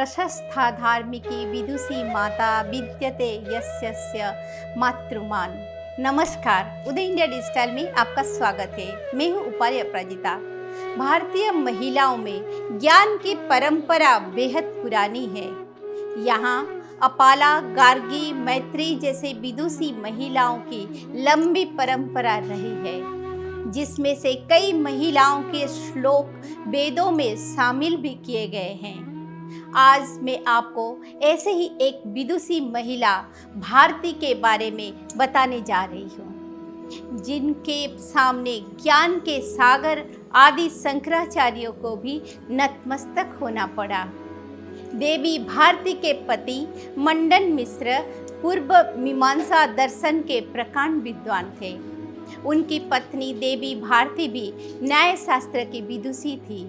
प्रशस्ता धार्मिकी विदुषी माता विद्यते यस्य मातृमान। नमस्कार, उदय इंडिया डिजिटल में आपका स्वागत है। मैं हूँ उपाली अपराजिता। भारतीय महिलाओं में ज्ञान की परंपरा बेहद पुरानी है। यहाँ अपाला, गार्गी, मैत्री जैसे विदुषी महिलाओं की लंबी परंपरा रही है, जिसमें से कई महिलाओं के श्लोक वेदों में शामिल भी किए गए हैं। आज मैं आपको ऐसे ही एक विदुषी महिला भारती के बारे में बताने जा रही हूँ, जिनके सामने ज्ञान के सागर आदि शंकराचार्यों को भी नतमस्तक होना पड़ा। देवी भारती के पति मंडन मिश्र पूर्व मीमांसा दर्शन के प्रकांड विद्वान थे। उनकी पत्नी देवी भारती भी न्याय शास्त्र की विदुषी थी।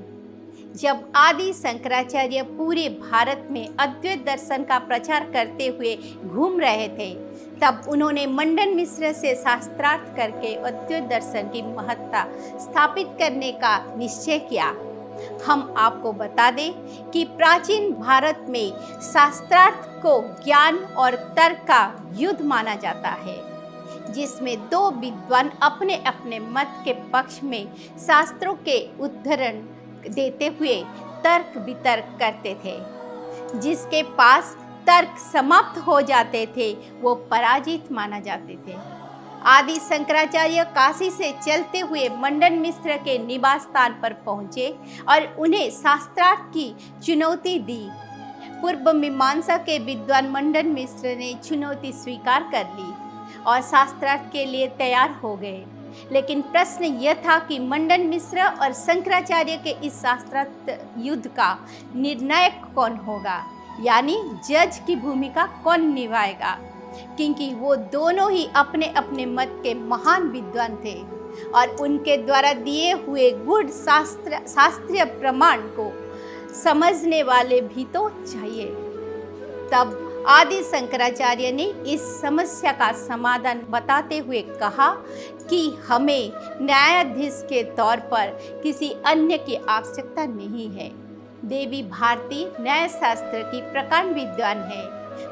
जब आदि शंकराचार्य पूरे भारत में अद्वैत दर्शन का प्रचार करते हुए घूम रहे थे, तब उन्होंने मंडन मिश्र से शास्त्रार्थ करके अद्वैत दर्शन की महत्ता स्थापित करने का निश्चय किया। हम आपको बता दें कि प्राचीन भारत में शास्त्रार्थ को ज्ञान और तर्क का युद्ध माना जाता है, जिसमें दो विद्वान अपने अपने मत के पक्ष में शास्त्रों के उद्धरण देते हुए तर्क वितर्क करते थे। जिसके पास तर्क समाप्त हो जाते थे वो पराजित माना जाते थे। आदि शंकराचार्य काशी से चलते हुए मंडन मिश्र के निवास स्थान पर पहुंचे और उन्हें शास्त्रार्थ की चुनौती दी। पूर्व मीमांसा के विद्वान मंडन मिश्र ने चुनौती स्वीकार कर ली और शास्त्रार्थ के लिए तैयार हो गए। लेकिन प्रश्न यह था कि मंडन मिश्र और शंकराचार्य के इस शास्त्रार्थ युद्ध का निर्णायक कौन होगा, यानी जज की भूमिका कौन निभाएगा, क्योंकि वो दोनों ही अपने अपने मत के महान विद्वान थे और उनके द्वारा दिए हुए गुण शास्त्रीय प्रमाण को समझने वाले भी तो चाहिए। तब आदि शंकराचार्य ने इस समस्या का समाधान बताते हुए कहा कि हमें न्यायाधीश के तौर पर किसी अन्य की आवश्यकता नहीं है। देवी भारती न्यायशास्त्र की प्रकांड विद्वान है,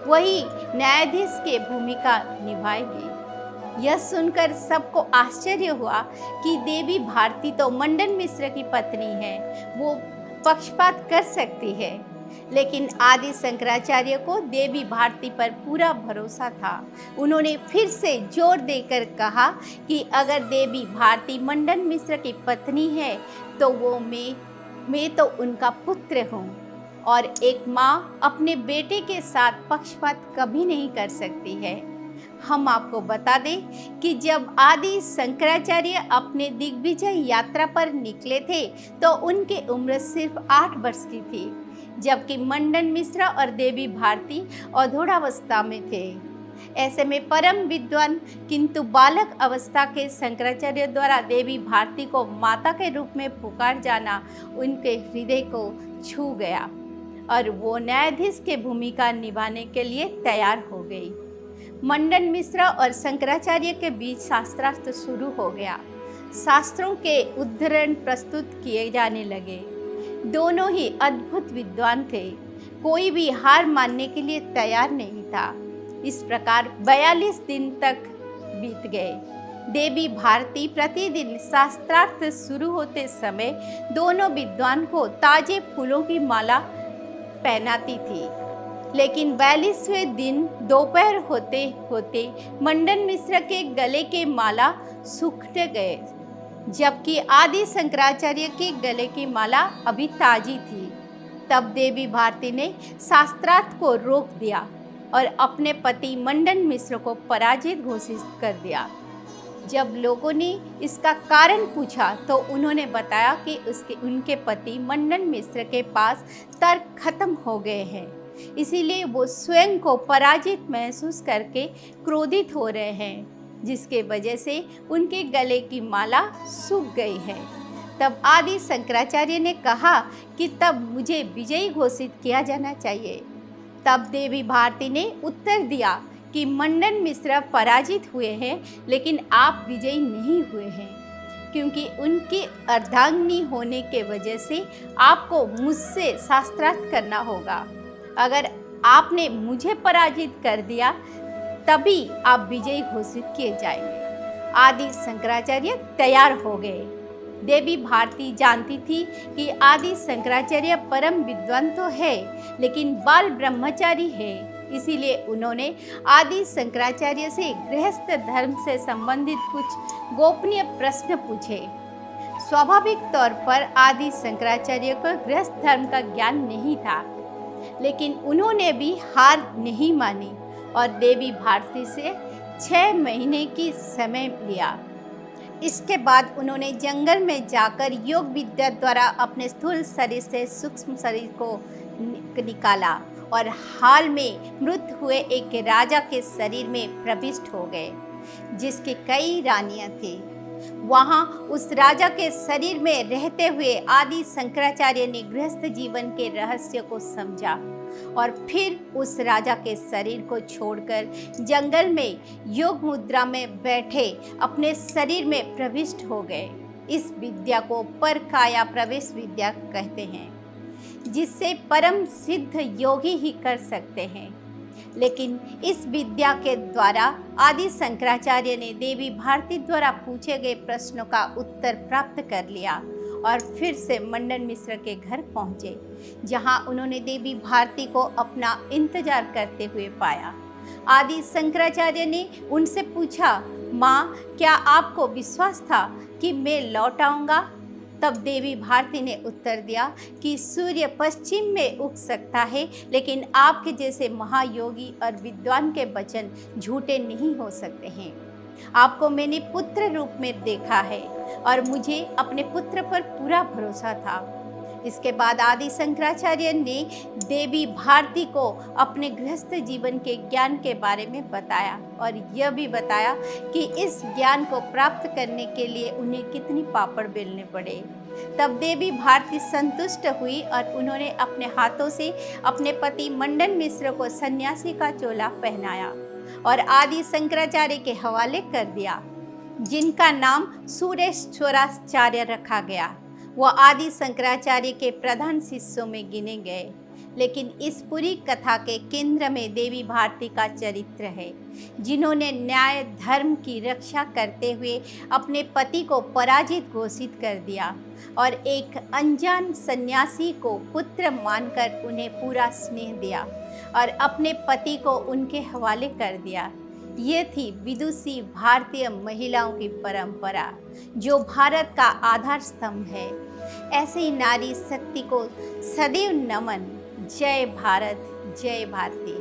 वही न्यायाधीश की भूमिका निभाएगी। यह सुनकर सबको आश्चर्य हुआ कि देवी भारती तो मंडन मिश्र की पत्नी है, वो पक्षपात कर सकती है। लेकिन आदि शंकराचार्य को देवी भारती पर पूरा भरोसा था। उन्होंने फिर से जोर देकर कहा कि अगर देवी भारती मंडन मिश्र की पत्नी है तो वो मैं तो उनका पुत्र हूँ, और एक माँ अपने बेटे के साथ पक्षपात कभी नहीं कर सकती है। हम आपको बता दें कि जब आदि शंकराचार्य अपने दिग्विजय यात्रा पर निकले थे तो उनकी उम्र सिर्फ 8 वर्ष की थी, जबकि मंडन मिश्र और देवी भारती अधोड़ावस्था में थे। ऐसे में परम विद्वान किंतु बालक अवस्था के शंकराचार्य द्वारा देवी भारती को माता के रूप में पुकार जाना उनके हृदय को छू गया और वो न्यायाधीश की भूमिका निभाने के लिए तैयार हो गई। मंडन मिश्र और शंकराचार्य के बीच शास्त्रार्थ शुरू हो गया। शास्त्रों के उद्धरण प्रस्तुत किए जाने लगे। दोनों ही अद्भुत विद्वान थे, कोई भी हार मानने के लिए तैयार नहीं था। इस प्रकार 42 दिन तक बीत गए। देवी भारती प्रतिदिन शास्त्रार्थ शुरू होते समय दोनों विद्वान को ताजे फूलों की माला पहनाती थी। लेकिन 42वें दिन दोपहर होते होते मंडन मिश्र के गले के माला सूखते गए, जबकि आदि शंकराचार्य के गले की माला अभी ताजी थी। तब देवी भारती ने शास्त्रार्थ को रोक दिया और अपने पति मंडन मिश्र को पराजित घोषित कर दिया। जब लोगों ने इसका कारण पूछा तो उन्होंने बताया कि उनके पति मंडन मिश्र के पास तर्क खत्म हो गए हैं, इसीलिए वो स्वयं को पराजित महसूस करके क्रोधित हो रहे हैं, जिसके वजह से उनके गले की माला सूख गई है। तब आदि शंकराचार्य ने कहा कि तब मुझे विजयी घोषित किया जाना चाहिए। तब देवी भारती ने उत्तर दिया कि मंडन मिश्र पराजित हुए हैं, लेकिन आप विजयी नहीं हुए हैं, क्योंकि उनकी अर्धांगिनी होने के वजह से आपको मुझसे शास्त्रार्थ करना होगा। अगर आपने मुझे पराजित कर दिया तभी आप विजयी घोषित किए जाएंगे। आदि शंकराचार्य तैयार हो गए। देवी भारती जानती थी कि आदि शंकराचार्य परम विद्वान तो है लेकिन बाल ब्रह्मचारी है, इसीलिए उन्होंने आदि शंकराचार्य से गृहस्थ धर्म से संबंधित कुछ गोपनीय प्रश्न पूछे। स्वाभाविक तौर पर आदि शंकराचार्य को गृहस्थ धर्म का ज्ञान नहीं था, लेकिन उन्होंने भी हार नहीं मानी और देवी भारती से 6 महीने की समय लिया। इसके बाद उन्होंने जंगल में जाकर योग विद्या द्वारा अपने स्थूल शरीर से सूक्ष्म शरीर को निकाला और हाल में मृत हुए एक राजा के शरीर में प्रविष्ट हो गए, जिसकी कई रानियां थी। वहां उस राजा के शरीर में रहते हुए आदि शंकराचार्य ने गृहस्थ जीवन के रहस्य को समझा और फिर उस राजा के शरीर को छोड़कर जंगल में योग मुद्रा में बैठे अपने शरीर में प्रविष्ट हो गए। इस विद्या को परकाया प्रवेश विद्या कहते हैं, जिससे परम सिद्ध योगी ही कर सकते हैं। लेकिन इस विद्या के द्वारा आदि शंकराचार्य ने देवी भारती द्वारा पूछे गए प्रश्नों का उत्तर प्राप्त कर लिया और फिर से मंडन मिश्र के घर पहुंचे, जहां उन्होंने देवी भारती को अपना इंतजार करते हुए पाया। आदि शंकराचार्य ने उनसे पूछा, माँ, क्या आपको विश्वास था कि मैं लौट आऊँगा? तब देवी भारती ने उत्तर दिया कि सूर्य पश्चिम में उग सकता है, लेकिन आपके जैसे महायोगी और विद्वान के वचन झूठे नहीं हो सकते हैं। आपको मैंने पुत्र रूप में देखा है और मुझे अपने पुत्र पर पूरा भरोसा था। इसके बाद आदि शंकराचार्य ने देवी भारती को अपने गृहस्थ जीवन के ज्ञान के बारे में बताया और यह भी बताया कि इस ज्ञान को प्राप्त करने के लिए उन्हें कितनी पापड़ बेलने पड़े। तब देवी भारती संतुष्ट हुई और उन्होंने अपने हाथों से अपने पति मंडन मिश्र को सन्यासी का चोला पहनाया और आदि शंकराचार्य के हवाले कर दिया, जिनका नाम सुरेश्वराचार्य रखा गया। वह आदि शंकराचार्य के प्रधान शिष्यों में गिने गए। लेकिन इस पूरी कथा के केंद्र में देवी भारती का चरित्र है, जिन्होंने न्याय धर्म की रक्षा करते हुए अपने पति को पराजित घोषित कर दिया और एक अनजान सन्यासी को पुत्र मानकर उन्हें पूरा स्नेह दिया और अपने पति को उनके हवाले कर दिया। ये थी विदुषी भारतीय महिलाओं की परंपरा, जो भारत का आधार स्तंभ है। ऐसे ही नारी शक्ति को सदैव नमन। जय भारत, जय भारती।